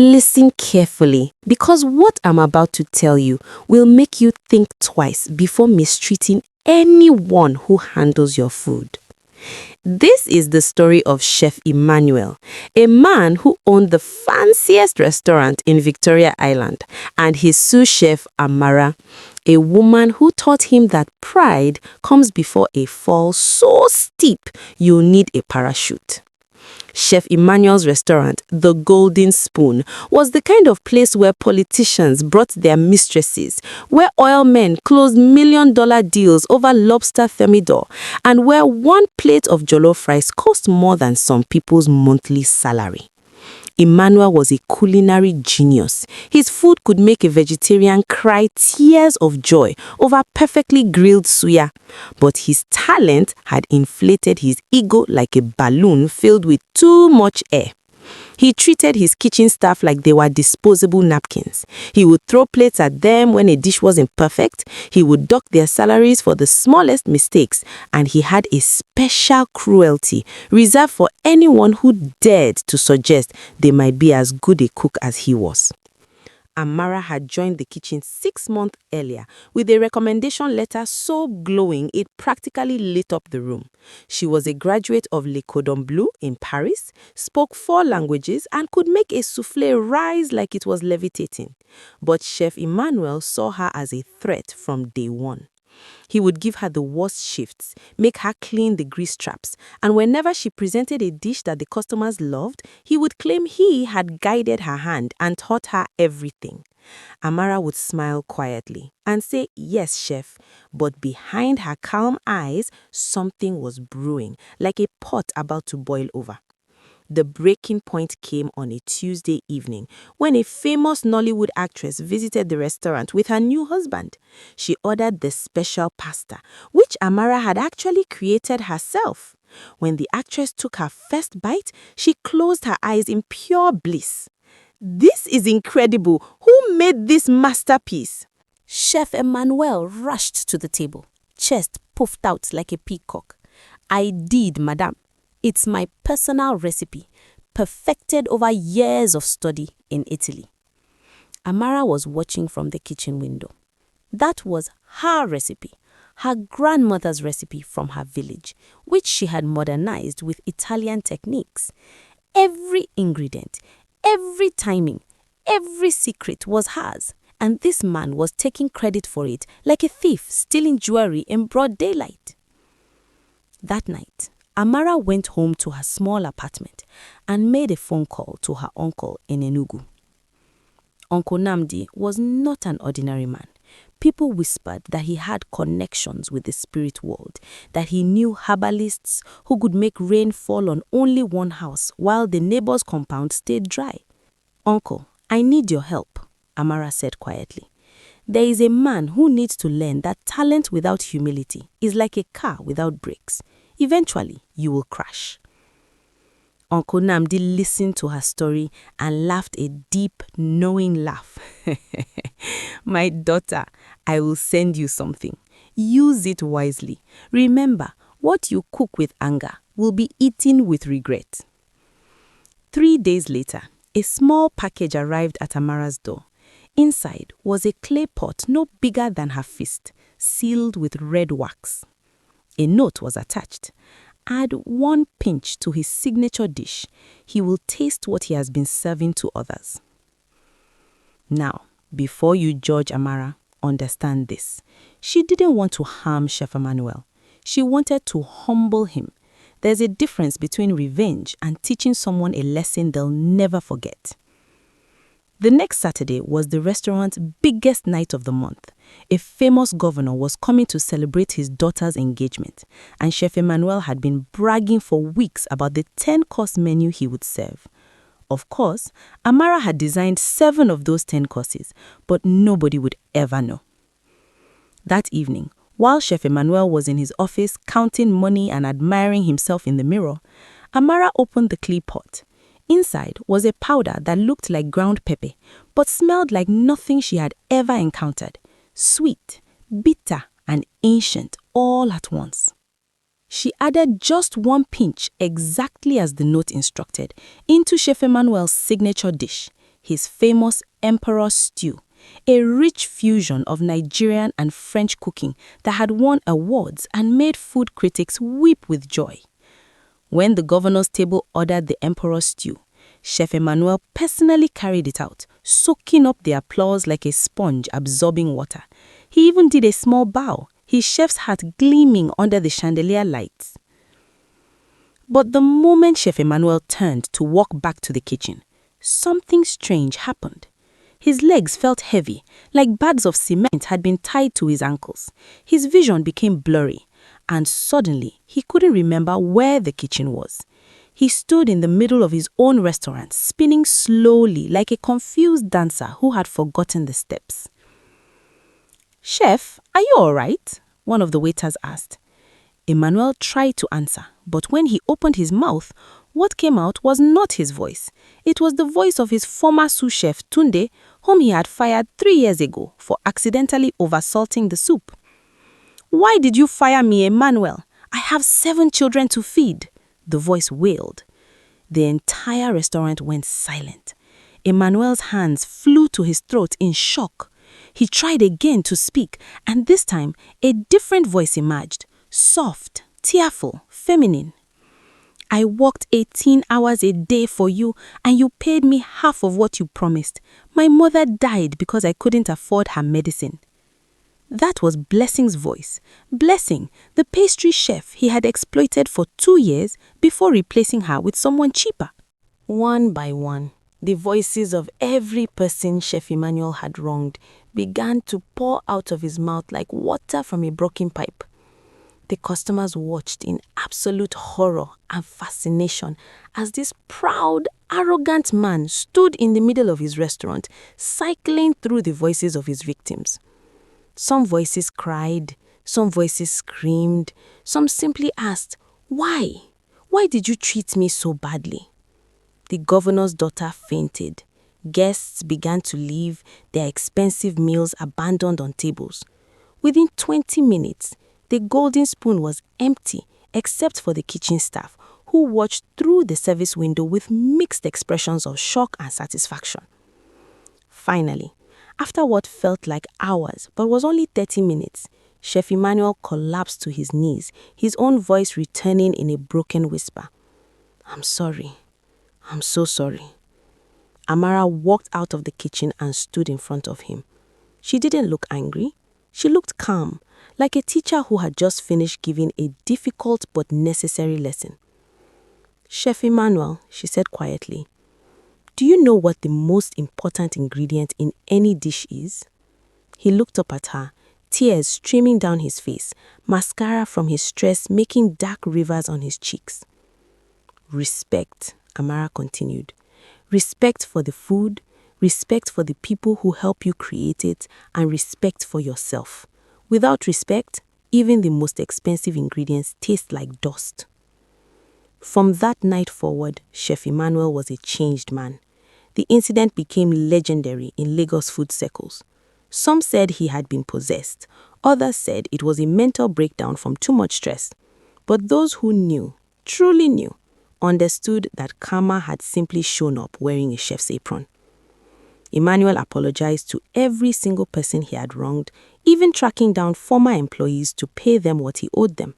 Listen carefully, because what I'm about to tell you will make you think twice before mistreating anyone who handles your food. This is the story of Chef Emmanuel, a man who owned the fanciest restaurant in Victoria Island, and his sous chef Amara, a woman who taught him that pride comes before a fall so steep you'll need a parachute. Chef Emmanuel's restaurant, The Golden Spoon, was the kind of place where politicians brought their mistresses, where oil men closed million-dollar deals over lobster thermidor, and where one plate of jollof rice cost more than some people's monthly salary. Emmanuel was a culinary genius. His food could make a vegetarian cry tears of joy over perfectly grilled suya. But his talent had inflated his ego like a balloon filled with too much air. He treated his kitchen staff like they were disposable napkins. He would throw plates at them when a dish wasn't perfect. He would dock their salaries for the smallest mistakes. And he had a special cruelty reserved for anyone who dared to suggest they might be as good a cook as he was. Amara had joined the kitchen 6 months earlier with a recommendation letter so glowing it practically lit up the room. She was a graduate of Le Cordon Bleu in Paris, spoke 4 languages, and could make a soufflé rise like it was levitating. But Chef Emmanuel saw her as a threat from day one. He would give her the worst shifts, make her clean the grease traps, and whenever she presented a dish that the customers loved, he would claim he had guided her hand and taught her everything. Amara would smile quietly and say, "Yes, chef," but behind her calm eyes, something was brewing, like a pot about to boil over. The breaking point came on a Tuesday evening when a famous Nollywood actress visited the restaurant with her new husband. She ordered the special pasta, which Amara had actually created herself. When the actress took her first bite, she closed her eyes in pure bliss. "This is incredible! Who made this masterpiece?" Chef Emmanuel rushed to the table, chest puffed out like a peacock. "I did, madame. It's my personal recipe, perfected over years of study in Italy." Amara was watching from the kitchen window. That was her recipe, her grandmother's recipe from her village, which she had modernized with Italian techniques. Every ingredient, every timing, every secret was hers, and this man was taking credit for it like a thief stealing jewelry in broad daylight. That night, Amara went home to her small apartment and made a phone call to her uncle in Enugu. Uncle Namdi was not an ordinary man. People whispered that he had connections with the spirit world, that he knew herbalists who could make rain fall on only one house while the neighbor's compound stayed dry. "Uncle, I need your help," Amara said quietly. "There is a man who needs to learn that talent without humility is like a car without brakes. Eventually, you will crash." Uncle Namdi listened to her story and laughed a deep, knowing laugh. "My daughter, I will send you something. Use it wisely. Remember, what you cook with anger will be eaten with regret." 3 days later, a small package arrived at Amara's door. Inside was a clay pot no bigger than her fist, sealed with red wax. A note was attached. "Add 1 pinch to his signature dish. He will taste what he has been serving to others." Now, before you judge Amara, understand this. She didn't want to harm Chef Emmanuel. She wanted to humble him. There's a difference between revenge and teaching someone a lesson they'll never forget. The next Saturday was the restaurant's biggest night of the month. A famous governor was coming to celebrate his daughter's engagement, and Chef Emmanuel had been bragging for weeks about the 10-course menu he would serve. Of course, Amara had designed 7 of those 10 courses, but nobody would ever know. That evening, while Chef Emmanuel was in his office counting money and admiring himself in the mirror, Amara opened the clay pot. Inside was a powder that looked like ground pepper, but smelled like nothing she had ever encountered. Sweet, bitter, and ancient all at once. She added just 1 pinch, exactly as the note instructed, into Chef Emmanuel's signature dish. his famous emperor stew, a rich fusion of Nigerian and French cooking that had won awards and made food critics weep with joy. When the governor's table ordered the emperor stew, Chef Emmanuel personally carried it out, soaking up the applause like a sponge absorbing water. He even did a small bow, his chef's hat gleaming under the chandelier lights. But the moment Chef Emmanuel turned to walk back to the kitchen, something strange happened. His legs felt heavy, like bags of cement had been tied to his ankles. His vision became blurry, and suddenly he couldn't remember where the kitchen was. He stood in the middle of his own restaurant, spinning slowly like a confused dancer who had forgotten the steps. "Chef, are you all right?" one of the waiters asked. Emmanuel tried to answer, but when he opened his mouth, what came out was not his voice. It was the voice of his former sous chef, Tunde, whom he had fired 3 years ago for accidentally oversalting the soup. "Why did you fire me, Emmanuel? I have 7 children to feed," the voice wailed. The entire restaurant went silent. Emmanuel's hands flew to his throat in shock. He tried again to speak, and this time a different voice emerged, soft, tearful, feminine. "I worked 18 hours a day for you, and you paid me half of what you promised. My mother died because I couldn't afford her medicine." That was Blessing's voice. Blessing, the pastry chef he had exploited for 2 years before replacing her with someone cheaper. One by one, the voices of every person Chef Emmanuel had wronged began to pour out of his mouth like water from a broken pipe. The customers watched in absolute horror and fascination as this proud, arrogant man stood in the middle of his restaurant, cycling through the voices of his victims. Some voices cried, some voices screamed, some simply asked, "Why? Why did you treat me so badly?" The governor's daughter fainted. Guests began to leave, their expensive meals abandoned on tables. Within 20 minutes, the golden spoon was empty except for the kitchen staff, who watched through the service window with mixed expressions of shock and satisfaction. Finally, after what felt like hours but was only 30 minutes, Chef Emmanuel collapsed to his knees, his own voice returning in a broken whisper. "I'm sorry. I'm so sorry." Amara walked out of the kitchen and stood in front of him. She didn't look angry. She looked calm, like a teacher who had just finished giving a difficult but necessary lesson. "Chef Emmanuel," she said quietly, "do you know what the most important ingredient in any dish is?" He looked up at her, tears streaming down his face, mascara from his stress making dark rivers on his cheeks. "Respect," Amara continued. "Respect for the food, respect for the people who help you create it, and respect for yourself. Without respect, even the most expensive ingredients taste like dust." From that night forward, Chef Emmanuel was a changed man. The incident became legendary in Lagos food circles. Some said he had been possessed. Others said it was a mental breakdown from too much stress. But those who knew, truly knew, understood that karma had simply shown up wearing a chef's apron. Emmanuel apologized to every single person he had wronged, even tracking down former employees to pay them what he owed them.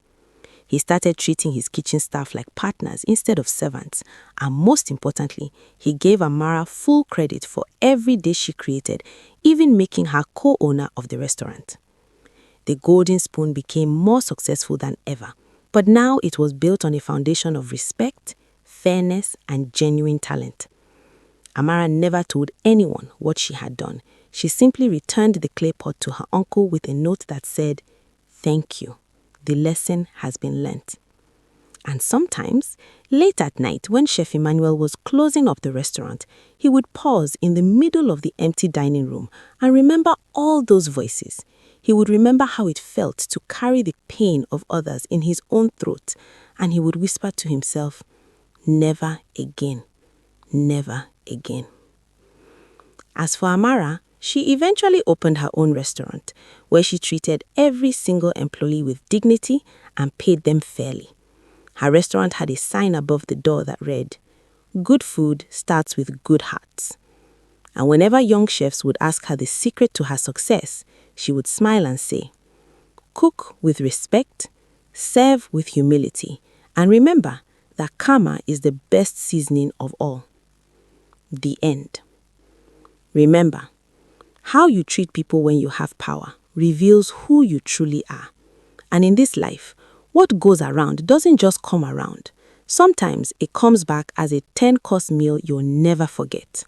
He started treating his kitchen staff like partners instead of servants, and most importantly, he gave Amara full credit for every dish she created, even making her co-owner of the restaurant. The Golden Spoon became more successful than ever, but now it was built on a foundation of respect, fairness, and genuine talent. Amara never told anyone what she had done. She simply returned the clay pot to her uncle with a note that said, "Thank you. The lesson has been learnt." And sometimes, late at night when Chef Emmanuel was closing up the restaurant, he would pause in the middle of the empty dining room and remember all those voices. He would remember how it felt to carry the pain of others in his own throat, and he would whisper to himself, "Never again. Never again." As for Amara, she eventually opened her own restaurant, where she treated every single employee with dignity and paid them fairly. Her restaurant had a sign above the door that read, "Good food starts with good hearts." And whenever young chefs would ask her the secret to her success, she would smile and say, "Cook with respect, serve with humility, and remember that karma is the best seasoning of all." The end. Remember, how you treat people when you have power reveals who you truly are. And in this life, what goes around doesn't just come around. Sometimes it comes back as a 10-course meal you'll never forget.